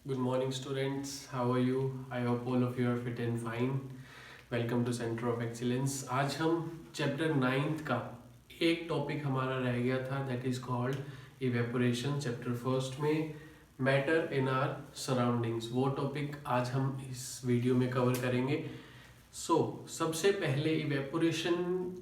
Good morning, students. How are you? I hope all of you are fit and fine. Welcome to Center of Excellence. आज हम chapter 9th का एक topic हमारा रह गया था, that is called evaporation. Chapter first में matter in our surroundings, वो टॉपिक आज हम इस वीडियो में कवर करेंगे. सबसे पहले इवेपोरेशन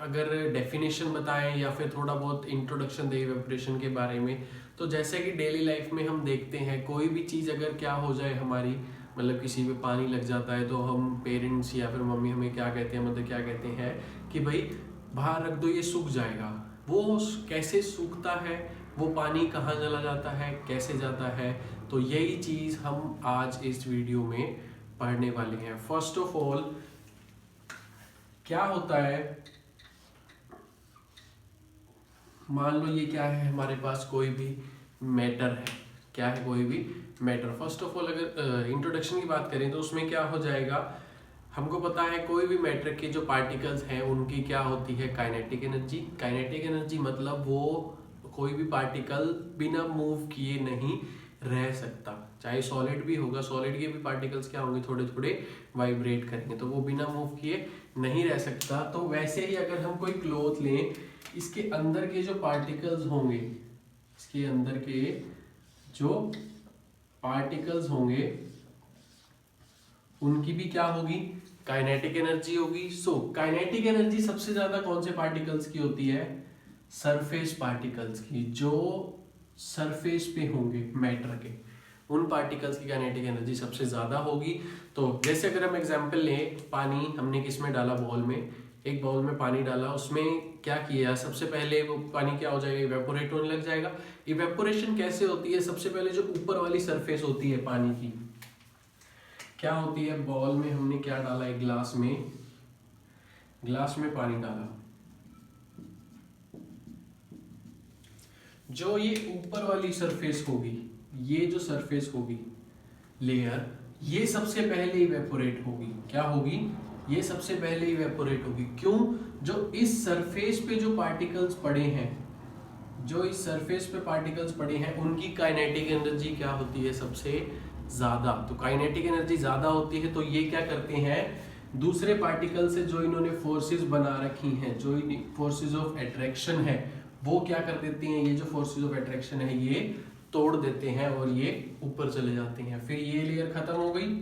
अगर डेफिनेशन बताएं या फिर थोड़ा बहुत इंट्रोडक्शन दे इवेपोरेशन के बारे में, तो जैसे कि डेली लाइफ में हम देखते हैं कोई भी चीज़ अगर क्या हो जाए हमारी, मतलब किसी पे पानी लग जाता है तो हम पेरेंट्स या फिर मम्मी हमें क्या कहते हैं, मतलब क्या कहते हैं कि भाई बाहर रख दो ये सूख जाएगा. वो कैसे सूखता है, वो पानी कहाँ चला जाता है, कैसे जाता है, तो यही चीज़ हम आज इस वीडियो में पढ़ने वाले हैं. फर्स्ट ऑफ ऑल क्या होता है, मान लो ये क्या है हमारे पास, कोई भी मैटर है. क्या है? कोई भी मैटर. फर्स्ट ऑफ ऑल अगर इंट्रोडक्शन की बात करें तो उसमें क्या हो जाएगा, हमको पता है कोई भी मैटर के जो पार्टिकल्स हैं उनकी क्या होती है, काइनेटिक एनर्जी. काइनेटिक एनर्जी मतलब वो कोई भी पार्टिकल बिना मूव किए नहीं रह सकता. चाहे सॉलिड भी होगा, सॉलिड के भी पार्टिकल्स क्या होंगे, थोड़े थोड़े वाइब्रेट करेंगे, तो वो बिना मूव किए नहीं रह सकता. तो वैसे ही अगर हम कोई क्लॉथ लें, इसके अंदर के जो पार्टिकल्स होंगे, इसके अंदर के जो पार्टिकल्स होंगे उनकी भी क्या होगी, काइनेटिक एनर्जी होगी. काइनेटिक एनर्जी सबसे ज्यादा कौन से पार्टिकल्स की होती है, सरफेस पार्टिकल्स की. जो सरफेस पे होंगे मैटर के, उन पार्टिकल्स की काइनेटिक एनर्जी सबसे ज्यादा होगी. तो जैसे अगर हम एग्जांपल लें, पानी हमने किस में डाला, बॉल में. एक बाउल में पानी डाला, उसमें क्या किया, सबसे पहले वो पानी क्या हो जाएगा, इवेपोरेट होने लग जाएगा. इवेपोरेशन कैसे होती है, सबसे पहले जो ऊपर वाली सरफेस होती है पानी की, क्या होती है, बॉल में हमने क्या डाला, एक ग्लास में पानी डाला. जो ये ऊपर वाली सरफेस होगी, ये जो सरफेस होगी लेयर, ये सबसे पहले इवेपोरेट होगी. क्या होगी, ये सबसे पहले इवेपोरेट होगी. क्यों? जो इस सरफेस पे जो पार्टिकल्स पड़े हैं, जो इस सरफेस पे पार्टिकल्स पड़े हैं, उनकी काइनेटिक एनर्जी क्या होती है, सबसे ज्यादा. तो काइनेटिक एनर्जी ज्यादा होती है, तो ये क्या करते हैं, दूसरे पार्टिकल से जो इन्होंने फोर्सेस बना रखी हैं, जो फोर्सेस ऑफ अट्रैक्शन है, वो क्या कर देती हैं, ये जो फोर्सेस ऑफ अट्रैक्शन है ये तोड़ देते हैं और ये ऊपर चले जाते हैं. फिर ये लेयर खत्म हो गई,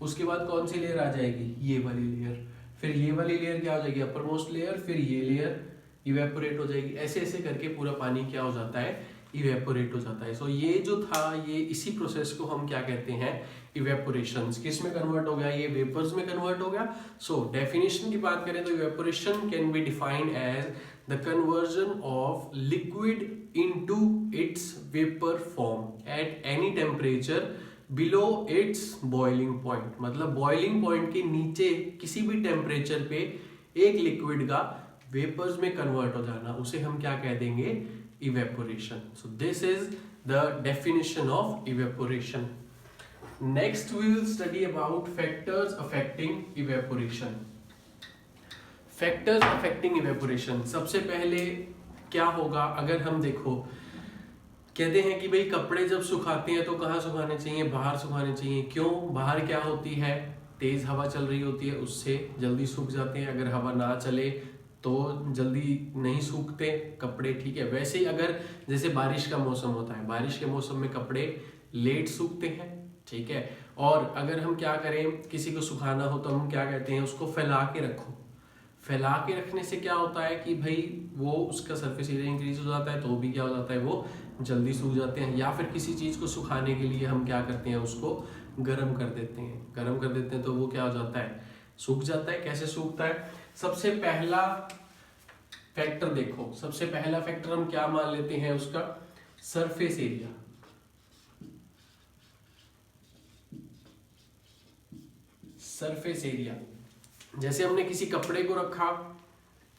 उसके बाद कौन सी लेयर आ जाएगी, ये वाली लेयर. फिर ये वाली लेयर क्या हो जाएगी, अपर मोस्ट लेयर. फिर ये लेयर इवेपोरेट हो जाएगी. ऐसे ऐसे करके पूरा पानी क्या हो जाता है, इवेपोरेट हो जाता है. ये जो था, ये इसी प्रोसेस को हम क्या कहते हैं, इवेपोरेशन. किस में कन्वर्ट हो गया, ये वेपर्स में कन्वर्ट हो गया. डेफिनेशन की बात करें तो evaporation can be defined as the conversion of liquid into its vapour form at any temperature below its boiling point. मतलब बॉइलिंग पॉइंट के नीचे किसी भी टेम्परेचर पे एक लिक्विड का वेपर्स में कन्वर्ट हो जाना, उसे हम क्या कह देंगे, evaporation. So this is the definition of evaporation. Next we will study about factors affecting evaporation. Factors affecting evaporation, सबसे पहले क्या होगा, अगर हम देखो, कहते हैं कि भाई कपड़े जब सुखाते हैं तो कहाँ सुखाने चाहिए, बाहर सुखाने चाहिए. क्यों? बाहर क्या होती है, तेज हवा चल रही होती है, उससे जल्दी सूख जाते हैं. अगर हवा ना चले तो जल्दी नहीं सूखते कपड़े. ठीक है. वैसे ही अगर जैसे बारिश का मौसम होता है, बारिश के मौसम में कपड़े लेट सूखते हैं. ठीक है. और अगर हम क्या करें, किसी को सुखाना हो तो हम क्या कहते हैं, उसको फैला के रखो. फैला के रखने से क्या होता है कि भाई वो उसका सरफेस एरिया इंक्रीज हो जाता है, तो भी क्या हो जाता है, वो जल्दी सूख जाते हैं. या फिर किसी चीज को सुखाने के लिए हम क्या करते हैं, उसको गर्म कर देते हैं. गर्म कर देते हैं तो वो क्या हो जाता है, सूख जाता है. कैसे सूखता है, सबसे पहला फैक्टर देखो, सबसे पहला फैक्टर हम क्या मान लेते हैं, उसका सरफेस एरिया. सरफेस एरिया, जैसे हमने किसी कपड़े को रखा,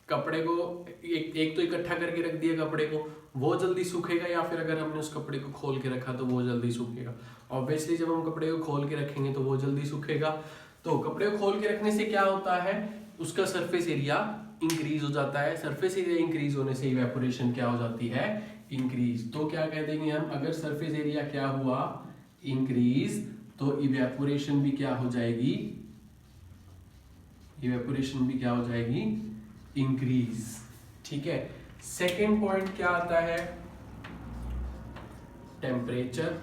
कपड़े को एक तो इकट्ठा करके रख दिया कपड़े को, वो जल्दी सूखेगा. या फिर अगर हमने उस कपड़े को खोल के रखा तो वो जल्दी सूखेगा. ऑब्वियसली जब हम कपड़े को खोल के रखेंगे तो वो जल्दी सूखेगा. तो कपड़े को खोल के रखने से क्या होता है, उसका सरफेस एरिया इंक्रीज हो जाता है. सरफेस एरिया इंक्रीज होने से इवेपोरेशन क्या हो जाती है, इंक्रीज. तो क्या कह देंगे हम, अगर सरफेस एरिया क्या हुआ, इंक्रीज, तो इवेपोरेशन भी क्या हो जाएगी, इवेपोरेशन भी क्या हो जाएगी, इंक्रीज। ठीक है, सेकेंड पॉइंट क्या आता है, टेम्परेचर।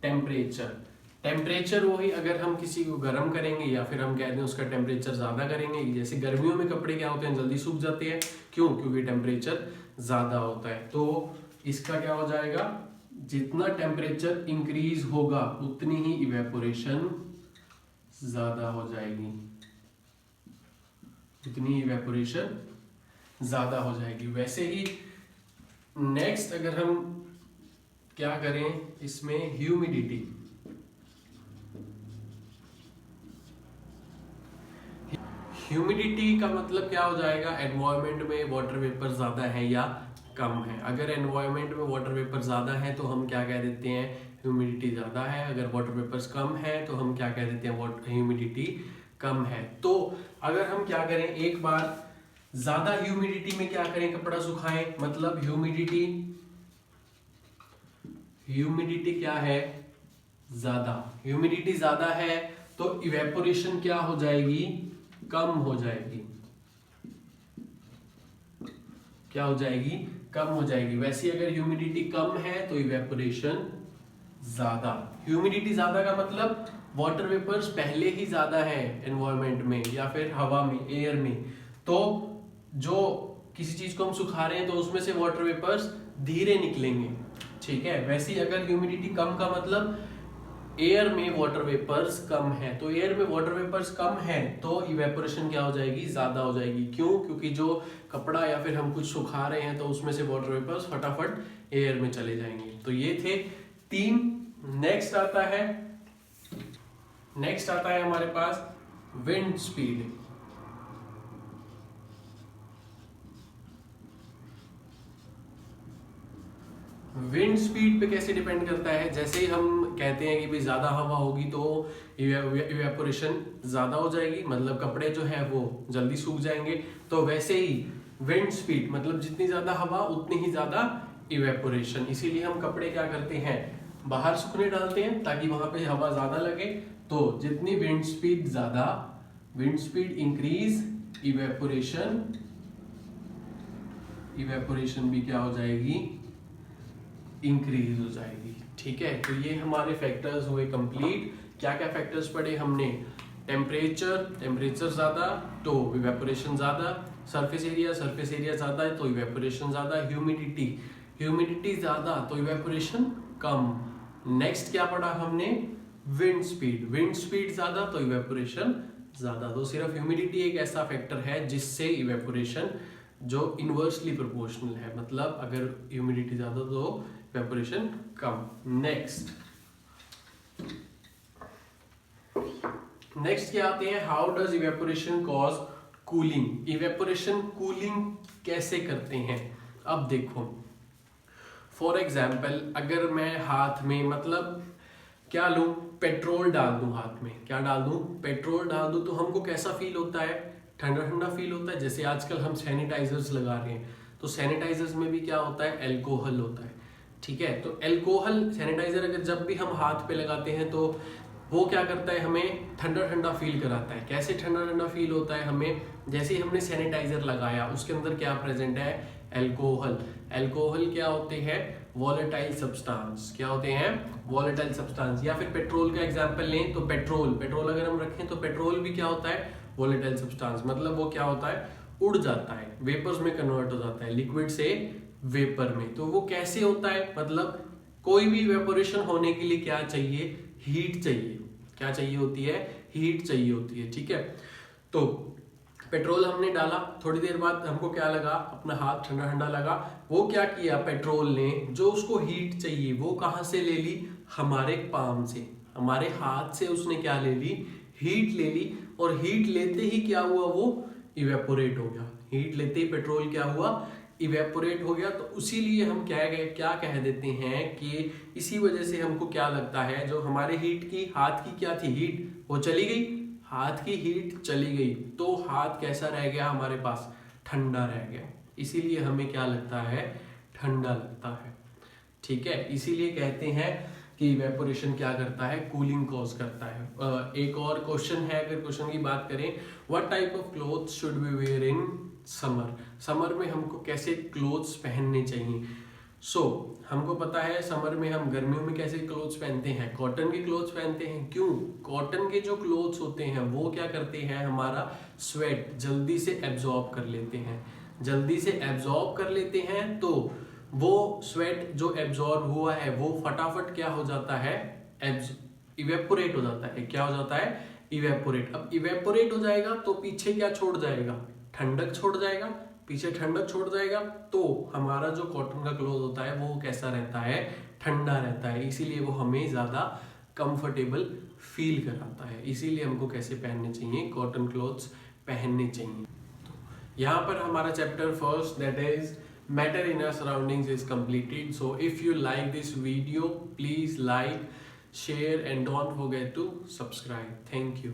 टेम्परेचर टेम्परेचर वही, अगर हम किसी को गर्म करेंगे या फिर हम कहते हैं उसका टेम्परेचर ज्यादा करेंगे, जैसे गर्मियों में कपड़े क्या होते हैं, जल्दी सूख जाते हैं, क्यों, क्योंकि टेम्परेचर ज्यादा होता है। तो इसका क्या हो जाएगा, जितना टेम्परेचर इंक्रीज होगा उतनी ही इवेपोरेशन ज्यादा हो जाएगी, उतनी इवेपोरेशन ज्यादा हो जाएगी। वैसे ही नेक्स्ट अगर हम क्या करें इसमें, ह्यूमिडिटी। ह्यूमिडिटी का मतलब क्या हो जाएगा, एनवायरनमेंट में वाटर वेपर ज्यादा है या कम है। अगर एनवायरनमेंट में वाटर वेपर ज्यादा है तो हम क्या कह देते हैं, ह्यूमिडिटी ज्यादा है। अगर वाटर वेपर्स कम है तो हम क्या कह देते हैं, ह्यूमिडिटी कम है। तो अगर हम क्या करें, एक बार ज्यादा ह्यूमिडिटी में क्या करें, कपड़ा सुखाएं, मतलब ह्यूमिडिटी क्या है, ज्यादा, ह्यूमिडिटी ज्यादा है तो इवेपोरेशन क्या हो जाएगी, कम हो जाएगी। क्या हो जाएगी, कम हो जाएगी। वैसे अगर ह्यूमिडिटी कम है तो इवेपोरेशन ज्यादा। ह्यूमिडिटी ज्यादा का मतलब वाटर वेपर्स पहले ही ज्यादा है एनवायरनमेंट में या फिर हवा में, एयर में, तो जो किसी चीज को हम सुखा रहे हैं तो उसमें से वाटर वेपर्स धीरे निकलेंगे। ठीक है, वैसे ही अगर ह्यूमिडिटी कम का मतलब एयर में वाटर वेपर्स कम है, तो एयर में वाटर वेपर्स कम है तो इवेपोरेशन क्या हो जाएगी, ज्यादा हो जाएगी। क्यों, क्योंकि जो कपड़ा या फिर हम कुछ सुखा रहे हैं तो उसमें से वाटर वेपर्स फटाफट एयर में चले जाएंगे। तो ये थे 3। नेक्स्ट आता है हमारे पास विंड स्पीड। विंड स्पीड पे कैसे डिपेंड करता है, जैसे ही हम कहते हैं कि भाई ज्यादा हवा होगी तो इवेपोरेशन ज्यादा हो जाएगी, मतलब कपड़े जो है वो जल्दी सूख जाएंगे। तो वैसे ही विंड स्पीड मतलब जितनी ज्यादा हवा उतनी ही ज्यादा इवेपोरेशन। इसीलिए हम कपड़े क्या करते हैं, बाहर सूखने डालते हैं ताकि वहां पे हवा ज्यादा लगे। तो जितनी विंड स्पीड ज्यादा, विंड स्पीड इंक्रीज, इवेपोरेशन भी क्या हो जाएगी, इंक्रीज हो जाएगी। ठीक है, तो ये हमारे फैक्टर्स हुए कंप्लीट। क्या क्या फैक्टर्स पढ़े हमने, टेम्परेचर ज्यादा तो इवेपोरेशन ज्यादा, सरफेस एरिया ज्यादा है तो इवेपोरेशन ज्यादा, ह्यूमिडिटी ज्यादा तो इवेपोरेशन कम। नेक्स्ट क्या पढ़ा हमने, विंड स्पीड ज्यादा तो इवेपोरेशन ज्यादा। तो सिर्फ ह्यूमिडिटी एक ऐसा फैक्टर है जिससे इवेपोरेशन जो इनवर्सली प्रोपोर्शनल है, मतलब अगर ह्यूमिडिटी ज्यादा तो इवेपोरेशन कम। नेक्स्ट क्या आते हैं, how does evaporation cause cooling. Evaporation cooling कैसे करते हैं। अब देखो, फॉर एग्जाम्पल अगर मैं हाथ में मतलब क्या लूं, पेट्रोल डाल दूं हाथ में, क्या डाल दूं, पेट्रोल डाल दूं, तो हमको कैसा फील होता है, ठंडा ठंडा फील होता है। जैसे आजकल हम सैनिटाइजर्स लगा रहे हैं तो सैनिटाइजर्स में भी क्या होता है, एल्कोहल होता है। ठीक है, तो एल्कोहल सैनिटाइजर अगर जब भी हम हाथ पे लगाते हैं तो वो क्या करता है, हमें ठंडा ठंडा फील कराता है। कैसे ठंडा ठंडा फील होता है हमें, जैसे ही हमने सैनिटाइजर लगाया उसके अंदर क्या प्रेजेंट है, एल्कोहल क्या होते हैं, वॉलेटाइल सब्सटेंस। क्या होते हैं, वॉलेटाइल सब्सटेंस। या फिर पेट्रोल का एग्जांपल लें तो पेट्रोल अगर हम रखें तो पेट्रोल भी क्या होता है, वॉलेटाइल सब्सटेंस। मतलब वो क्या होता है, उड़ जाता है, वेपर्स में कन्वर्ट हो जाता है, लिक्विड से वेपर में। तो वो कैसे होता है, मतलब कोई भी इवेपोरेशन होने के लिए क्या चाहिए, हीट चाहिए। क्या चाहिए होती है, हीट चाहिए होती है। ठीक है, तो पेट्रोल हमने डाला, थोड़ी देर बाद हमको क्या लगा, अपना हाथ ठंडा ठंडा लगा। वो क्या किया, पेट्रोल ने जो उसको हीट चाहिए वो कहाँ से ले ली, हमारे पाम से, हमारे हाथ से उसने क्या ले ली, हीट ले ली। और हीट लेते ही क्या हुआ, वो इवेपोरेट हो गया। हीट लेते ही पेट्रोल क्या हुआ, इवेपोरेट हो गया। तो उसीलिए हम क्या कह देते हैं कि इसी वजह से हमको क्या लगता है, जो हमारे हीट की, हाथ की क्या थी, हीट, वो चली गई, हाथ की हीट चली गई तो हाथ कैसा रह गया हमारे पास, ठंडा रह गया। इसीलिए हमें क्या लगता है, ठंडा लगता है। ठीक है, इसीलिए कहते हैं कि इवेपोरेशन क्या करता है, कूलिंग कॉज करता है। एक और क्वेश्चन है, अगर क्वेश्चन की बात करें, what type of clothes should be wear in summer, summer में हमको कैसे क्लोथ्स पहनने चाहिए। हमको पता है समर में हम गर्मियों में कैसे क्लोथ्स पहनते हैं, कॉटन के क्लोथ्स पहनते हैं। क्यों? कॉटन के जो क्लोथ्स होते हैं वो क्या करते हैं, हमारा स्वेट जल्दी से एब्जॉर्ब कर लेते हैं, जल्दी से एब्जॉर्ब कर लेते हैं। तो वो स्वेट जो एब्जॉर्ब हुआ है वो फटाफट क्या हो जाता है, इवेपोरेट हो जाता है। क्या हो जाता है, इवेपोरेट। अब इवेपोरेट हो जाएगा तो पीछे क्या छोड़ जाएगा, ठंडक छोड़ जाएगा। पीछे ठंडक छोड़ जाएगा तो हमारा जो कॉटन का क्लोथ होता है वो कैसा रहता है, ठंडा रहता है। इसीलिए वो हमें ज्यादा कंफर्टेबल फील कराता है। इसीलिए हमको कैसे पहनने चाहिए, कॉटन क्लोथ्स पहनने चाहिए। यहाँ पर हमारा chapter first, that is matter in our surroundings, is completed. So if you like this video, please like, share and don't forget to subscribe. Thank you.